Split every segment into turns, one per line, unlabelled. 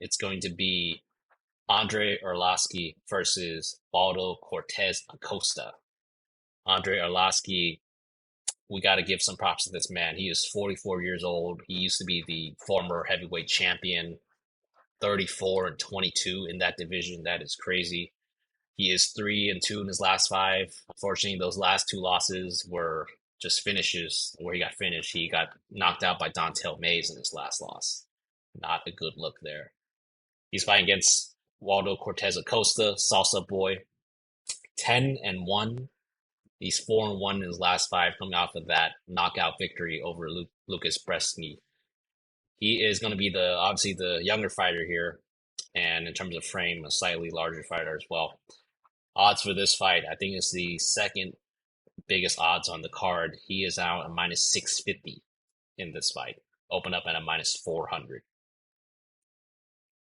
It's going to be Andrei Arlovski versus Waldo Cortes-Acosta. Andrei Arlovski, we got to give some props to this man. He is 44 years old. He used to be the former heavyweight champion, 34-22 in that division. That is crazy. He is 3-2 in his last five. Unfortunately, those last two losses were just finishes where he got finished. He got knocked out by Dontel Mays in his last loss. Not a good look there. He's fighting against Waldo Cortez Acosta, Salsa Boy, 10-1. He's 4-1 in his last five, coming off of that knockout victory over Lucas Brzeski. He is going to be obviously the younger fighter here, and in terms of frame, a slightly larger fighter as well. Odds for this fight, I think it's the second biggest odds on the card. He is out at minus 650 in this fight. Open up at a minus 400.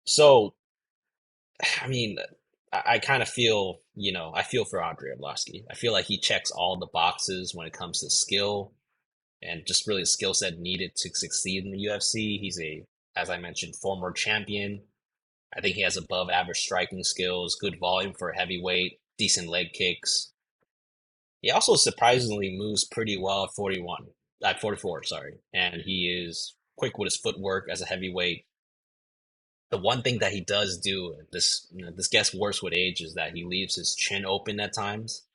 So, I mean, I kind of feel, I feel for Andrei Arlovski. I feel like he checks all the boxes when it comes to skill and just really a skill set needed to succeed in the UFC. He's as I mentioned, former champion. I think he has above average striking skills, good volume for a heavyweight, decent leg kicks. He also surprisingly moves pretty well at 44, sorry. And he is quick with his footwork as a heavyweight. The one thing that he does do, this gets worse with age, is that he leaves his chin open at times.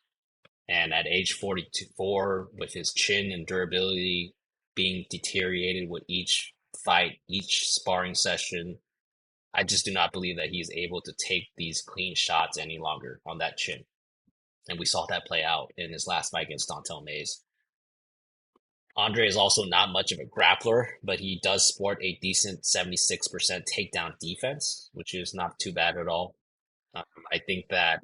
And at age 44, with his chin and durability being deteriorated with each fight, each sparring session, I just do not believe that he's able to take these clean shots any longer on that chin. And we saw that play out in his last fight against Dontel Mays. Andrei is also not much of a grappler, but he does sport a decent 76% takedown defense, which is not too bad at all. I think that,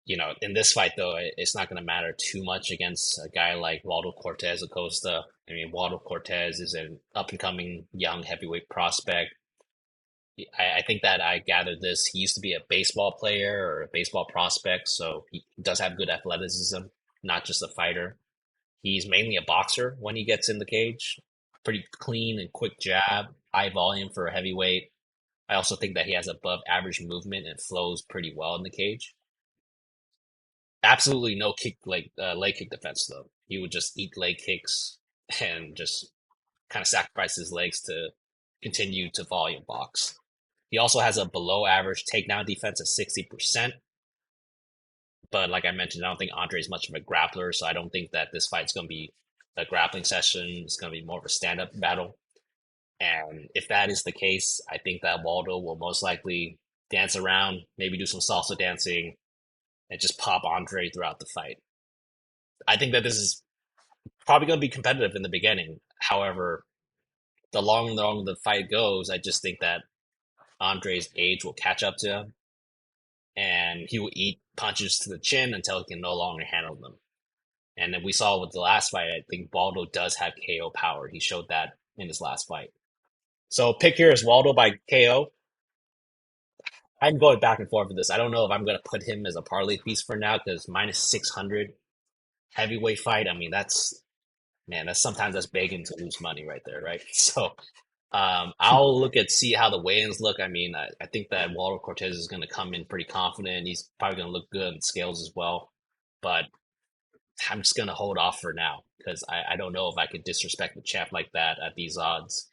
in this fight, though, it's not going to matter too much against a guy like Waldo Cortes-Acosta. I mean, Waldo Cortes is an up-and-coming young heavyweight prospect. I think that I gathered this. He used to be a baseball player or a baseball prospect, so he does have good athleticism, not just a fighter. He's mainly a boxer when he gets in the cage. Pretty clean and quick jab, high volume for a heavyweight. I also think that he has above average movement and flows pretty well in the cage. Absolutely no leg kick defense though. He would just eat leg kicks and just kind of sacrifice his legs to continue to volume box. He also has a below average takedown defense of 60%. But like I mentioned, I don't think Andre is much of a grappler, so I don't think that this fight's going to be a grappling session. It's going to be more of a stand-up battle. And if that is the case, I think that Waldo will most likely dance around, maybe do some salsa dancing, and just pop Andre throughout the fight. I think that this is probably going to be competitive in the beginning. However, the longer the fight goes, I just think that Andre's age will catch up to him, and he will eat punches to the chin until he can no longer handle them. And then we saw with the last fight, I think Waldo does have KO power. He showed that in his last fight. So pick here is Waldo by KO. I'm going back and forth with this. I don't know if I'm going to put him as a parlay piece for now because minus 600 heavyweight fight. I mean, that's sometimes that's begging to lose money right there, right? So I'll see how the weigh-ins look. I mean, I think that Waldo Cortez is going to come in pretty confident. He's probably going to look good on scales as well. But I'm just going to hold off for now because I don't know if I could disrespect the champ like that at these odds.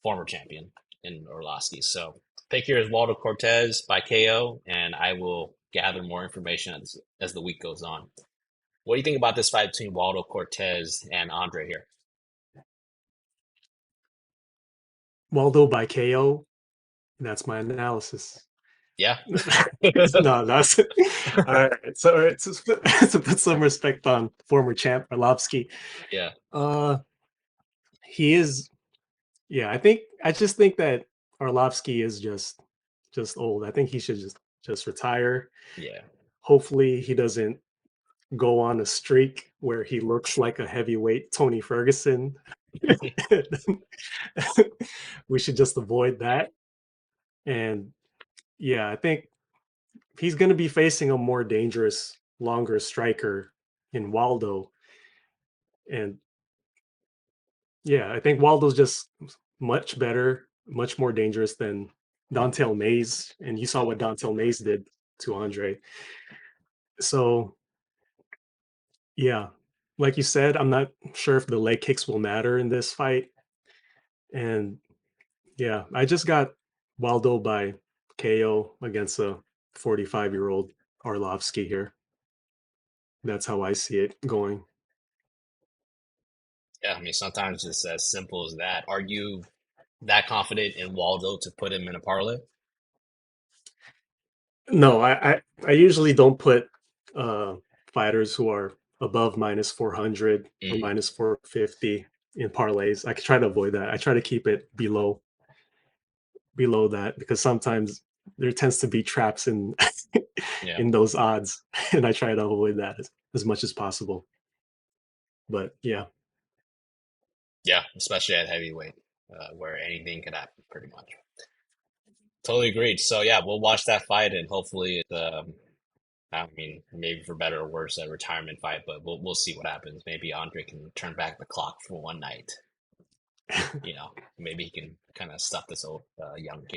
Former champion in Arlovski. So pick here is Waldo Cortez by KO, and I will gather more information as the week goes on. What do you think about this fight between Waldo Cortez and Andre here?
Waldo by KO. That's my analysis.
Yeah.
No, that's all right. So all right, to put some respect on former champ Arlovski.
Yeah.
He is. Yeah, I just think that Arlovski is just old. I think he should just retire.
Yeah.
Hopefully, he doesn't go on a streak where he looks like a heavyweight Tony Ferguson. We should just avoid that. And yeah, I think he's going to be facing a more dangerous, longer striker in Waldo. And yeah, I think Waldo's just much better much more dangerous than Dontel Mays, and you saw what Dontel Mays did to Andre. So yeah, like you said, I'm not sure if the leg kicks will matter in this fight. And yeah, I just got Waldo by KO against a 45-year-old Arlovski here. That's how I see it going.
Yeah, I mean, sometimes it's as simple as that. Are you that confident in Waldo to put him in a parlay?
No, I usually don't put uh fighters who are above minus 400 or
Hmm.
minus 450 in parlays. I try to avoid that. I try to keep it below that because sometimes there tends to be traps in
Yeah,
in those odds, and I try to avoid that as much as possible. But yeah,
yeah, especially at heavyweight, where anything could happen, pretty much. Totally agreed. So yeah, we'll watch that fight, and hopefully, I mean, maybe for better or worse, a retirement fight, but we'll see what happens. Maybe Andre can turn back the clock for one night. Maybe he can kind of stuff this old young kid.